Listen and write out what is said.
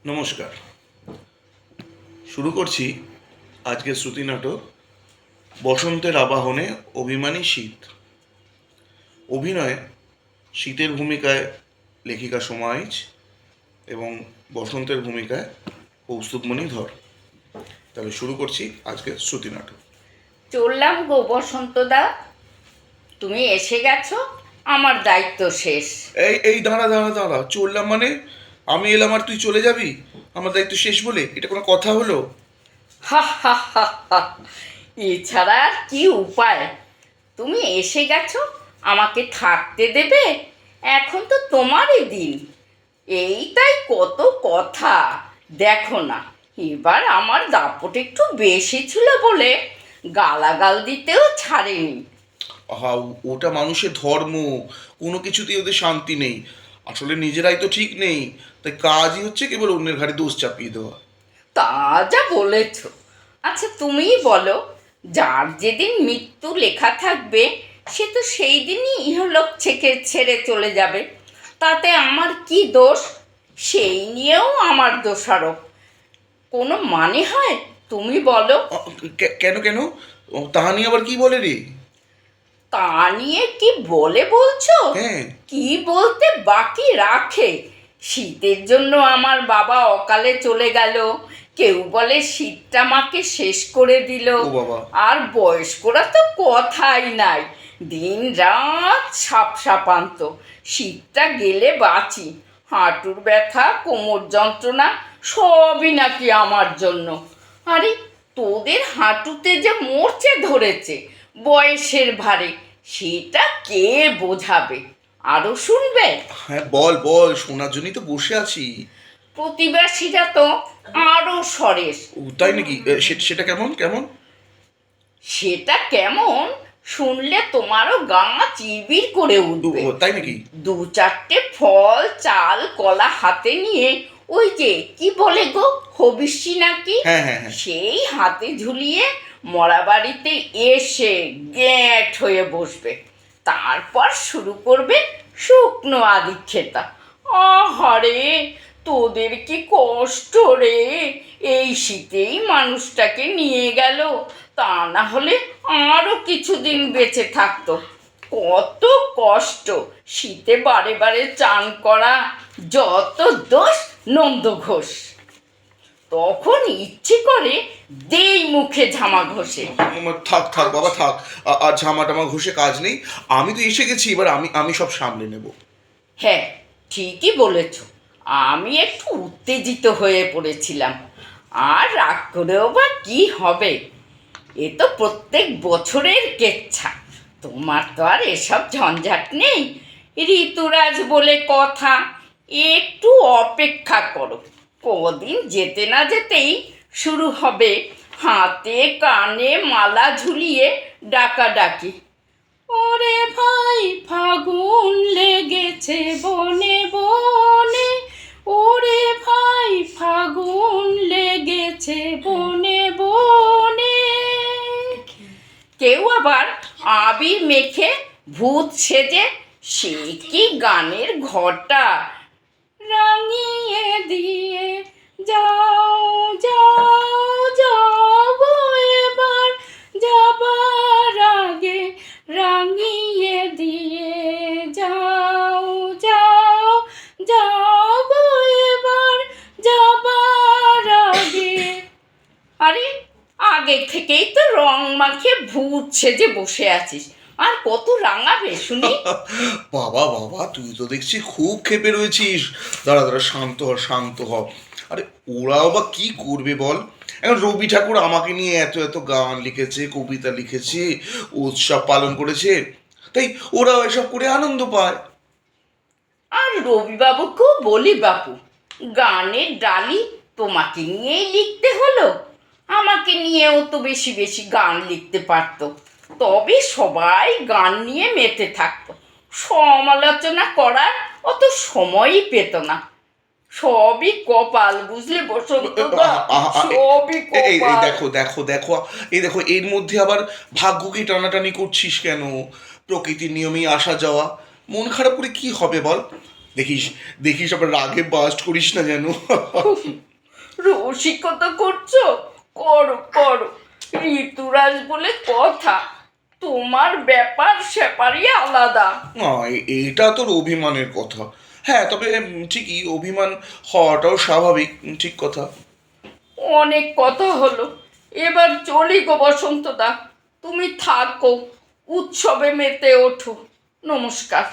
নমস্কার। শুরু করছি আজকের শ্রুতি নাটক বসন্তের আবাহনে অভিমানী শীত। অভিনয়ে শীতের ভূমিকায় লেখিকা সোমা আইচ এবং বসন্তের ভূমিকায় কৌস্তুভমণি ধর। তাহলে শুরু করছি আজকের শ্রুতি নাটক। চললাম গো বসন্তদা, তুমি এসে গেছো, আমার দায়িত্ব শেষ। এই এই দাঁড়া দাঁড়া দাঁড়া, চললাম মানে? আমি এলাম আর তুই চলে যাবি? আমার দায়িত্ব শেষ বলে এটা কোনো কথা হলো? হা হা হা হা, এছাড়া আর কি উপায়? তুমি এসে গেছো, আমাকে থাকতে দেবে? এখন তো তোমারই দিন। এইটাই কত কথা। দেখো না, এবার আমার দাপট একটু বেশি ছিল বলে গালাগাল দিতেও ছাড়েনি। আহা, ওটা মানুষের ধর্ম। কোনো কিছুতেই ওদের শান্তি নেই। আসলে নিজেরাই তো ঠিক নেই, তাই কাজই হচ্ছে কেবল অন্যের ঘাড়ে দোষ চাপিয়ে দেওয়া। তা যা বলেছ। আচ্ছা তুমিই বলো, যার যেদিন মৃত্যু লেখা থাকবে সে তো সেই দিনই ইহলোক থেকে ছেড়ে চলে যাবে। তাতে আমার কি দোষ? সেই নিয়েও আমার দোষারোপ কোনো মানে হয়? তুমি বলো। কেন কেন? তাহা নিয়ে আবার কি বলে রে? তা নিয়ে কি বলে বলছো? হ্যাঁ। কি বলতে বাকি রাখে? শীতের জন্য আমার বাবা অকালে চলে গেল, কেউ বলে শীতটা মাকে শেষ করে দিল। ও বাবা। আর বয়স্করা তো কথাই নাই, দিন রাত সাপ সাপান্ত। শীতটা গেলে বাঁচি, হাঁটুর ব্যথা, কোমর যন্ত্রণা সবই নাকি আমার জন্য। আরে তোদের হাঁটুতে যে মরচে ধরেছে বয়সের ভারে, সেটা কে বোঝাবে? আরো শুনবে? হ্যাঁ, বল বল, শোনার জন্যই তো বসে আছি। প্রতিবেশীরা তো আরো সরেস। ও তাই নাকি? সেটা কেমন কেমন? সেটা কেমন শুনলে তোমারও গা চিবির করে উঠবে। তাই নাকি? দু চারটে ফল চাল কলা হাতে নিয়ে, ওই যে কি বলে গো, হবিষ্যি নাকি, হ্যাঁ হ্যাঁ হ্যাঁ। সেই হাতে ঝুলিয়ে মরা বাড়িতে এসে গ্যাঁট হয়ে বসবে। তারপর শুরু করবে শুকনো আদিক্ষেতা। আহারে, তোদের কি কষ্ট রে! এই শীতেই মানুষটাকে নিয়ে গেল, তা না হলে আরও কিছুদিন বেঁচে থাকতো। কত কষ্ট শীতে বারে বারে চান করা, যত দোষ নন্দ ঘোষ। তখন ইচ্ছে করে দেই মুখে ঝামা ঘষে। থাক থাক বাবা থাক। আর ঝামা টামা ঘষে কাজ নেই। আমি তো এসে গেছি, এবার আমি আমি সব সামলে নেব। হ্যাঁ, ঠিকই বলেছ। আমি একটু উত্তেজিত হয়ে পড়েছিলাম। আর রাগ করেও বা কি হবে? এ তো প্রত্যেক বছরের কেচ্ছা। তোমার তো আর এসব ঝঞ্ঝাট নেই। ঋতুরাজ বলে কথা, একটু অপেক্ষা করো। কদিন যেতে না যেতেই শুরু হবে হাতে কানে মালা ঝুলিয়ে ডাকাডাকি। ওরে ভাই ফাগুন লেগেছে বনে বনে, ওরে ভাই ফাগুন লেগেছে বনে বনে। কেউ আবার আবির মেখে ভূত সেজে, সে কি গানের ঘটা! রাঙিয়ে দিয়ে যাও যাও যাও গো এবার, যাবার আগে রাঙিয়ে দিয়ে যাও যাও যাও গো এবার, যাবার আগে। আরে আগে থেকেই তো রং মাখিয়ে ভূত সেজে বসে আছিস, আর কত রাঙাবে শুনি? বাবা বাবা, তুই তো দেখছি খুব ক্ষেপে রয়েছিস। দাঁড়া দাঁড়া, শান্ত হ শান্ত হ। আরে ওরাও বা কি করবে বল? এখন রবি ঠাকুর আমাকে নিয়ে এত এত গান লিখেছে, কবিতা লিখেছে, উৎসব পালন করেছে, তাই ওরাও এসব করে আনন্দ পায়। আর রবিবাবুকেও বলি, বাপু গানের ডালি তোমাকে নিয়েই লিখতে হলো? আমাকে নিয়েও তো বেশি বেশি গান লিখতে পারতো, তবে সবাই গান নিয়ে মেতে থাকতো। সমালোচনা করার অত সময়ই পেত না। সবই কপাল, বুঝলে বসন্তদা, সবই এই কপাল। দেখো দেখো দেখো, এই দেখো, এর মধ্যে আবার ভাগ্যকে টানাটানি করছিস কেন? প্রকৃতির নিয়মেই আসা যাওয়া। মন খারাপ করে কি হবে বল? দেখিস দেখিস আবার রাগে বাস্ট করিস না যেন। রসিকতা করছো? করো করো, ঋতুরাজ বলে কথা, তোমার ব্যাপার স্যাপারই আলাদা। না, এটা তোর অভিমানের কথা। হ্যাঁ, তবে ঠিকই অভিমান হওয়াটাও স্বাভাবিক, ঠিক কথা। অনেক কথা হলো, এবার চলি গো বসন্তদা, তুমি থাকো, উৎসবে মেতে ওঠো। নমস্কার।